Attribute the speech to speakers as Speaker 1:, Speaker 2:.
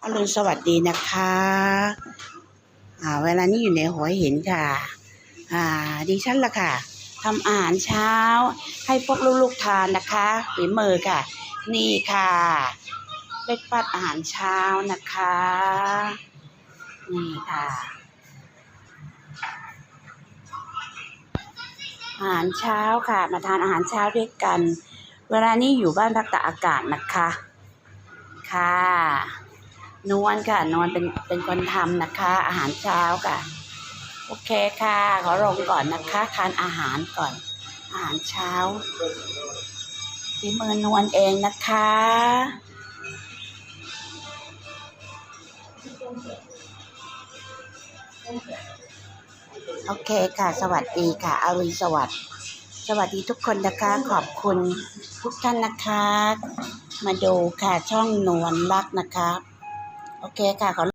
Speaker 1: อรุณสวัสดีนะคะเวลานี้อยู่ในหัวหินค่ะดิฉันล่ะค่ะทำอาหารเช้าให้พวกลูกๆทานนะคะฝีมือค่ะนี่ค่ะเบรกฟาสต์อาหารเช้านะคะนี่ค่ะอาหารเช้าค่ะมาทานอาหารเช้าด้วยกันเวลานี้อยู่บ้านพักตากอากาศนะคะค่ะนวลค่ะนวลเป็นคนทำนะคะอาหารเช้าค่ะโอเคค่ะขอลงก่อนนะคะทานอาหารก่อนอาหารเช้าฝีมือนวลเองนะคะโอเคค่ะสวัสดีค่ะอรุณสวัสดิ์สวัสดีทุกคนนะคะขอบคุณทุกท่านนะคะมาดูค่ะช่องนวลรักนะคะโอเคค่ะขอ